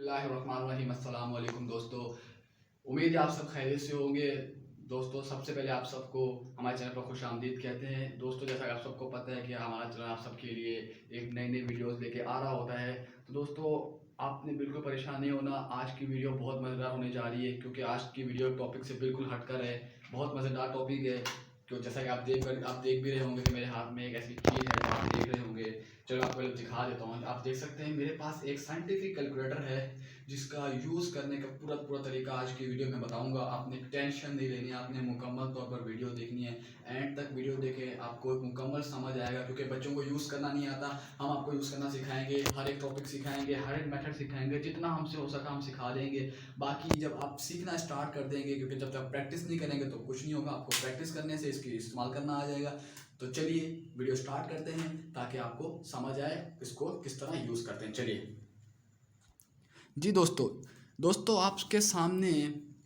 बिस्मिल्लाहिर्रहमानिर्रहीम। अस्सलाम वालेकुम दोस्तों, उम्मीद है आप सब खैरियत से होंगे। दोस्तों सबसे पहले आप सबको हमारे चैनल पर खुश आमदीद कहते हैं। दोस्तों जैसा कि आप सबको पता है कि हमारा चैनल आप सबके लिए एक नई नई वीडियोस लेके आ रहा होता है। तो दोस्तों आपने बिल्कुल परेशान नहीं होना, आज की वीडियो बहुत मज़ेदार होने जा रही है क्योंकि आज की वीडियो टॉपिक से बिल्कुल हटकर है। बहुत मज़ेदार टॉपिक है क्यों जैसा कि आप देख भी रहे होंगे कि मेरे हाथ में एक ऐसी चीज़ है जो आप देख रहे होंगे। चलो आपको पहले दिखा देता हूँ। आप देख सकते हैं मेरे पास एक साइंटिफिक कैलकुलेटर है जिसका यूज़ करने का पूरा तरीका आज की वीडियो में बताऊंगा। आपने टेंशन नहीं लेनी है, आपने मुकम्मल तौर पर वीडियो देखनी है। एंड तक वीडियो देखें, आपको मुकम्मल समझ आएगा क्योंकि बच्चों को यूज़ करना नहीं आता, हम आपको यूज़ करना सिखाएंगे। हर एक टॉपिक सिखाएंगे, हर एक मेथड सिखाएंगे, जितना हमसे हो सका हम सिखा देंगे। बाकी जब आप सीखना स्टार्ट कर देंगे, क्योंकि जब तक प्रैक्टिस नहीं करेंगे तो कुछ नहीं होगा, आपको प्रैक्टिस करने से इसकी इस्तेमाल करना आ जाएगा। तो चलिए वीडियो स्टार्ट करते हैं ताकि आपको समझ आए इसको किस तरह यूज़ करते हैं। चलिए जी दोस्तों आपके सामने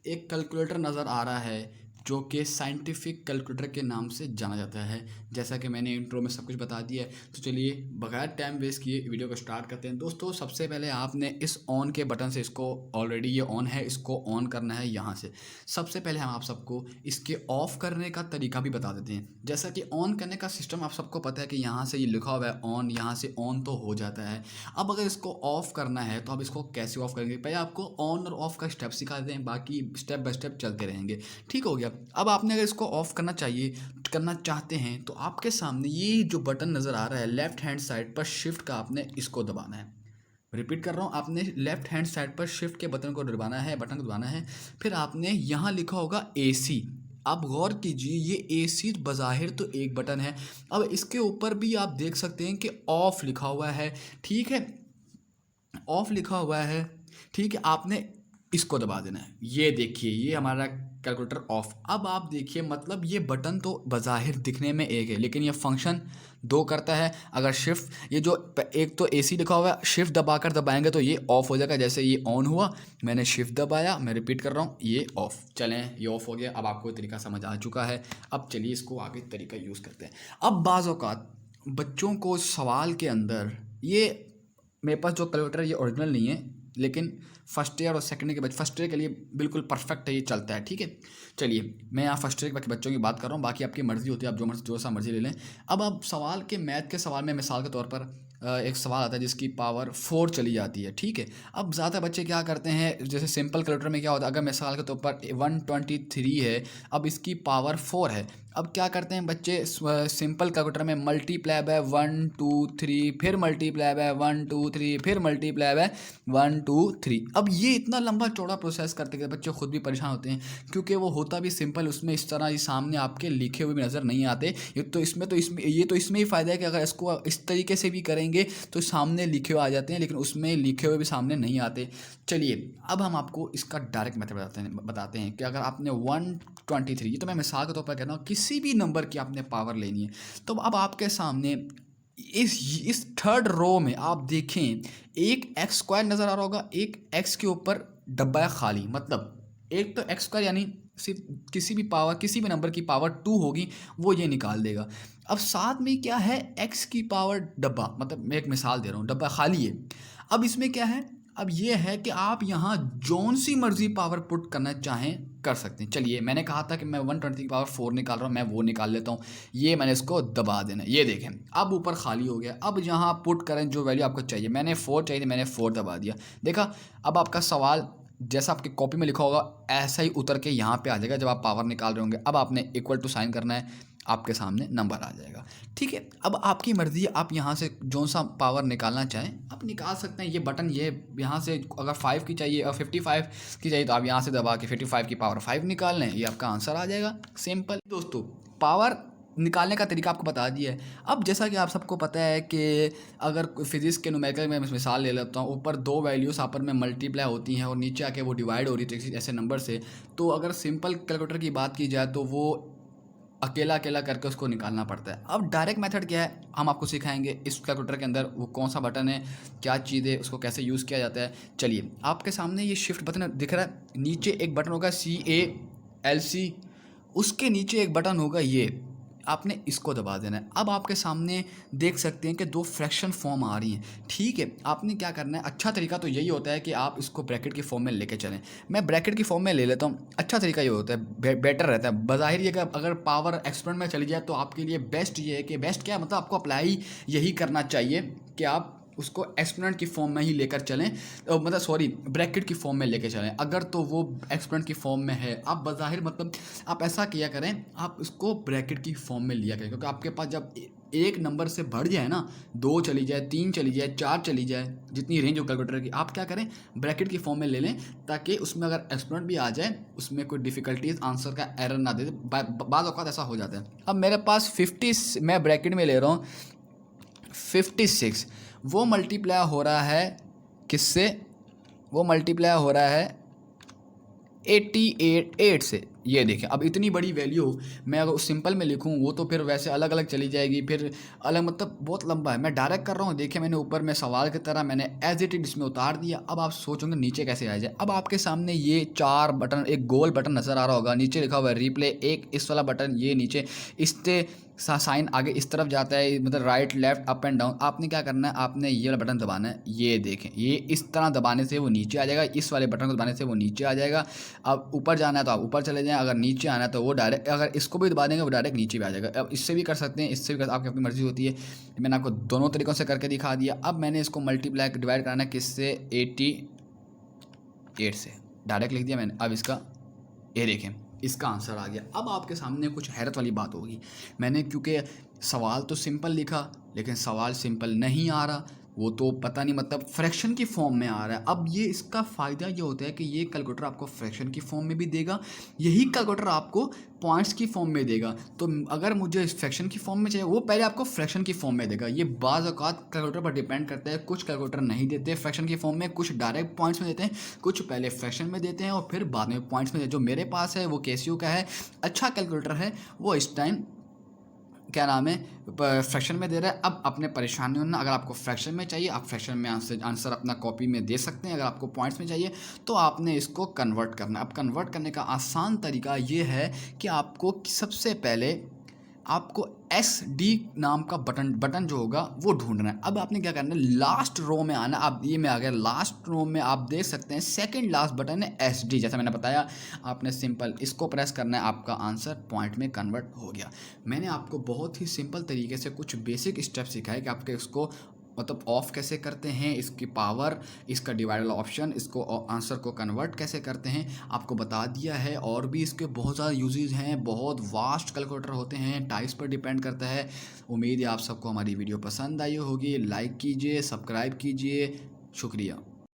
एक कैलकुलेटर नज़र आ रहा है जो कि साइंटिफिक कैलकुलेटर के नाम से जाना जाता है। जैसा कि मैंने इंट्रो में सब कुछ बता दिया है, तो चलिए बगैर टाइम वेस्ट किए वीडियो को स्टार्ट करते हैं। दोस्तों सबसे पहले आपने इस ऑन के बटन से, इसको ऑलरेडी ये ऑन है, इसको ऑन करना है यहाँ से। सबसे पहले हम आप सबको इसके ऑफ़ करने का तरीका भी बता देते हैं। जैसा कि ऑन करने का सिस्टम आप सबको पता है कि यहाँ से ये लिखा हुआ है ऑन, यहाँ से ऑन तो हो जाता है। अब अगर इसको ऑफ़ करना है तो आप इसको कैसे ऑफ़ करेंगे, पहले आपको ऑन और ऑफ़ का स्टेप सिखा देते हैं, बाकी स्टेप बाय स्टेप चलते रहेंगे। ठीक हो गया। अब आपने अगर इसको ऑफ़ करना चाहते हैं तो आपके सामने ये जो बटन नज़र आ रहा है लेफ़्ट हैंड साइड पर, शिफ्ट का आपने इसको दबाना है। रिपीट कर रहा हूँ, आपने लेफ़्ट हैंड साइड पर शिफ्ट के बटन को दबाना है। फिर आपने यहाँ लिखा होगा AC। आप गौर कीजिए, ये AC बज़ाहिर तो एक बटन है, अब इसके ऊपर भी आप देख सकते हैं कि ऑफ़ लिखा हुआ है। ठीक है, ऑफ लिखा हुआ है। ठीक है, आपने इसको दबा देना है। ये देखिए, ये हमारा कैलकुलेटर ऑफ। अब आप देखिए, मतलब ये बटन तो बज़ाहिर दिखने में एक है लेकिन ये फंक्शन दो करता है। अगर शिफ्ट, ये जो एक तो AC लिखा हुआ है, शिफ्ट दबाएंगे तो ये ऑफ हो जाएगा। जैसे ये ऑन हुआ, मैंने शिफ्ट दबाया, मैं रिपीट कर रहा हूँ, ये ऑफ। चलें, ये ऑफ हो गया। अब आपको तरीका समझ आ चुका है। अब चलिए इसको आगे तरीका यूज़ करते हैं। अब बाज़ औक़ात बच्चों को सवाल के अंदर, ये मेरे पास जो कैलकुलेटर है ये ओरिजिनल नहीं है, लेकिन फर्स्ट ईयर और सेकंड ईयर के फर्स्ट ईयर के लिए बिल्कुल परफेक्ट है, ये चलता है। ठीक है, चलिए मैं यहाँ फर्स्ट ईयर के बच्चों की बात कर रहा हूँ, बाकी आपकी मर्ज़ी होती है, आप जो सा मर्ज़ी ले लें। अब आप सवाल के मैथ के सवाल में मिसाल के तौर पर एक सवाल आता है जिसकी पावर 4 चली जाती है। ठीक है, अब ज़्यादा बच्चे क्या करते हैं, जैसे सिंपल कैलकुलेटर में क्या होता है, अगर मिसाल के तौर पर 123 है, अब इसकी पावर 4 है। अब क्या करते हैं बच्चे, सिंपल कैलकुलेटर में मल्टीप्लाई बाय 1 2 3, फिर मल्टीप्लाई बाय 1 2 3, फिर मल्टीप्लाई बाय 1 2 3। अब ये इतना लंबा चौड़ा प्रोसेस करते करते बच्चे खुद भी परेशान होते हैं, क्योंकि वो होता भी सिंपल, उसमें इस तरह ये सामने आपके लिखे हुए भी नज़र नहीं आते। ये तो इसमें ही फ़ायदा है कि अगर इसको इस तरीके से भी करेंगे तो सामने लिखे हुए आ जाते हैं, लेकिन उसमें लिखे हुए भी सामने नहीं आते। चलिए अब हम आपको इसका डायरेक्ट मेथड बताते हैं कि अगर आपने 123, ये तो मैं मिसाल के तौर पर कह रहा हूँ, किसी भी नंबर की आपने पावर लेनी है, तो अब आपके सामने इस थर्ड रो में आप देखें, एक एक्स स्क्वायर नज़र आ रहा होगा, एक एक्स के ऊपर डब्बा है खाली, मतलब एक तो एक्स स्क्वायर यानी सिर्फ किसी भी नंबर की पावर 2 होगी, वो ये निकाल देगा। अब साथ में क्या है, एक्स की पावर डब्बा, मतलब मैं एक मिसाल दे रहा हूँ, डब्बा खाली है। अब इसमें क्या है, अब ये है कि आप यहाँ जौन सी मर्जी पावर पुट करना चाहें कर सकते हैं। चलिए मैंने कहा था कि मैं 120 की पावर 4 निकाल रहा हूँ, मैं वो निकाल लेता हूँ। ये मैंने इसको दबा देना, ये देखें अब ऊपर खाली हो गया। अब यहाँ पुट करें जो वैल्यू आपको चाहिए, मैंने 4 चाहिए, मैंने 4 दबा दिया। देखा, अब आपका सवाल जैसा आपकी कॉपी में लिखा होगा ऐसा ही उतर के यहाँ पे आ जाएगा जब आप पावर निकाल रहे होंगे। अब आपने इक्वल टू साइन करना है, आपके सामने नंबर आ जाएगा। ठीक है, अब आपकी मर्ज़ी है, आप यहाँ से जो सा पावर निकालना चाहें आप निकाल सकते हैं। ये बटन, ये यहाँ से अगर 5 की चाहिए और 55 की चाहिए तो आप यहाँ से दबा के 55 की पावर 5 निकाल लें, ये आपका आंसर आ जाएगा। सिंपल दोस्तों, पावर निकालने का तरीका आपको बता दिया है। अब जैसा कि आप सबको पता है कि अगर फिजिक्स के न्यूमेरिकल में मिसाल ले लेता हूँ, ऊपर दो वैल्यूज़ आपस में मल्टीप्लाई होती हैं और नीचे आके वो डिवाइड हो रही थी ऐसे नंबर से, तो अगर सिंपल कैलकुलेटर की बात की जाए तो वो अकेला अकेला करके उसको निकालना पड़ता है। अब डायरेक्ट मेथड क्या है, हम आपको सिखाएंगे इस कैलकुलेटर के अंदर वो कौन सा बटन है, क्या चीज़ है, उसको कैसे यूज़ किया जाता है। चलिए आपके सामने ये शिफ्ट बटन दिख रहा है, नीचे एक बटन होगा CALC, उसके नीचे एक बटन होगा ये आपने इसको दबा देना है। अब आपके सामने देख सकते हैं कि 2 फ्रैक्शन फॉर्म आ रही हैं, ठीक है। आपने क्या करना है, अच्छा तरीका तो यही होता है कि आप इसको ब्रैकेट की फॉर्म में लेके चलें। मैं ब्रैकेट की फॉर्म में ले लेता हूँ, अच्छा तरीका ये होता है, बेटर रहता है। बज़ाहिर ये कि अगर पावर एक्सपेरिमेंट में चली जाए तो आपके लिए बेस्ट ये है कि बेस्ट क्या है, मतलब आपको अप्लाई यही करना चाहिए कि आप उसको एक्सपोनेंट की फॉर्म में ही लेकर चलें, मतलब सॉरी ब्रैकेट की फॉर्म में लेके चलें। अगर तो वो एक्सपोनेंट की फॉर्म में है, आप बज़ाहिर मतलब आप ऐसा किया करें, आप उसको ब्रैकेट की फॉर्म में लिया करें, क्योंकि आपके पास जब एक नंबर से बढ़ जाए ना, 2 चली जाए, 3 चली जाए, 4 चली जाए, जितनी रेंज हो कैलकुलेटर की, आप क्या करें ब्रैकेट की फॉर्म में ले लें, ताकि उसमें अगर एक्सपोनेंट भी आ जाए उसमें कोई डिफिकल्टीज आंसर का एरर ना दे। बाद औक़ात ऐसा हो जाता है। अब मेरे पास 50, मैं ब्रैकेट में ले रहा हूँ 56, वो मल्टीप्लाई हो रहा है किससे, वो मल्टीप्लाई हो रहा है 88 से। ये देखें, अब इतनी बड़ी वैल्यू मैं अगर सिंपल में लिखूं वो तो फिर वैसे अलग अलग चली जाएगी, फिर अलग मतलब बहुत लंबा है। मैं डायरेक्ट कर रहा हूँ, देखिए मैंने ऊपर में सवाल की तरह मैंने एज इट इज इसमें उतार दिया। अब आप सोचोगे नीचे कैसे आ जाए। अब आपके सामने ये 4 बटन, एक गोल बटन नज़र आ रहा होगा, नीचे लिखा हुआ है रिप्ले, एक इस वाला बटन ये नीचे, इससे साइन आगे इस तरफ जाता है, मतलब right left up and down. आपने क्या करना है, आपने ये वाला बटन दबाना है, ये देखें ये इस तरह दबाने से वो नीचे आ जाएगा, इस वाले बटन को दबाने से वो नीचे आ जाएगा। अब ऊपर जाना है तो आप ऊपर चले जाएं, अगर नीचे आना है तो वो डायरेक्ट, अगर इसको भी दबा देंगे वो डायरेक्ट नीचे भी आ जाएगा। अब इससे भी कर सकते हैं, इससे भी आपकी अपनी मर्जी होती है। मैंने आपको दोनों तरीक़ों से करके दिखा दिया। अब मैंने इसको मल्टीप्लाई डिवाइड कराना है किससे, 88 से, डायरेक्ट लिख दिया मैंने। अब इसका ये देखें इसका आंसर आ गया। अब आपके सामने कुछ हैरत वाली बात होगी, मैंने क्योंकि सवाल तो सिंपल लिखा लेकिन सवाल सिंपल नहीं आ रहा, वो तो पता नहीं मतलब फ्रैक्शन की फॉर्म में आ रहा है। अब ये इसका फ़ायदा ये होता है कि ये कैलकुलेटर आपको फ्रैक्शन की फॉर्म में भी देगा, यही कैलकुलेटर आपको पॉइंट्स की फॉर्म में देगा। तो अगर मुझे फ्रैक्शन की फॉर्म में चाहिए वो पहले आपको फ्रैक्शन की फॉर्म में देगा। ये बाज़ औक़ात कैलकुलेटर पर डिपेंड करता है, कुछ कैलकुलेटर नहीं देते फ्रैक्शन की फॉर्म में, कुछ डायरेक्ट पॉइंट्स में देते हैं, कुछ पहले फ्रैक्शन में देते हैं और फिर बाद में पॉइंट्स में। जो मेरे पास है वो कैसियो का है, अच्छा कैलकुलेटर है, वो इस टाइम क्या नाम है फ्रैक्शन में दे रहा है। अब अपने परेशान नहीं होना, अगर आपको फ्रैक्शन में चाहिए आप फ्रैक्शन में आंसर अपना कॉपी में दे सकते हैं, अगर आपको पॉइंट्स में चाहिए तो आपने इसको कन्वर्ट करना। अब कन्वर्ट करने का आसान तरीका ये है कि आपको सबसे पहले आपको SD नाम का बटन जो होगा वो ढूंढना है। अब आपने क्या करना है, लास्ट रो में आना। अब ये में आ गया लास्ट रो में, आप देख सकते हैं सेकंड लास्ट बटन है SD, जैसा मैंने बताया। आपने सिंपल इसको प्रेस करना है, आपका आंसर पॉइंट में कन्वर्ट हो गया। मैंने आपको बहुत ही सिंपल तरीके से कुछ बेसिक स्टेप सिखाए कि आपके इसको मतलब ऑफ कैसे करते हैं, इसकी पावर, इसका डिवाइड वाला ऑप्शन, इसको आंसर को कन्वर्ट कैसे करते हैं आपको बता दिया है। और भी इसके बहुत ज़्यादा यूजेस हैं, बहुत वास्ट कैलकुलेटर होते हैं, टाइप्स पर डिपेंड करता है। उम्मीद है आप सबको हमारी वीडियो पसंद आई होगी। लाइक कीजिए, सब्सक्राइब कीजिए, शुक्रिया।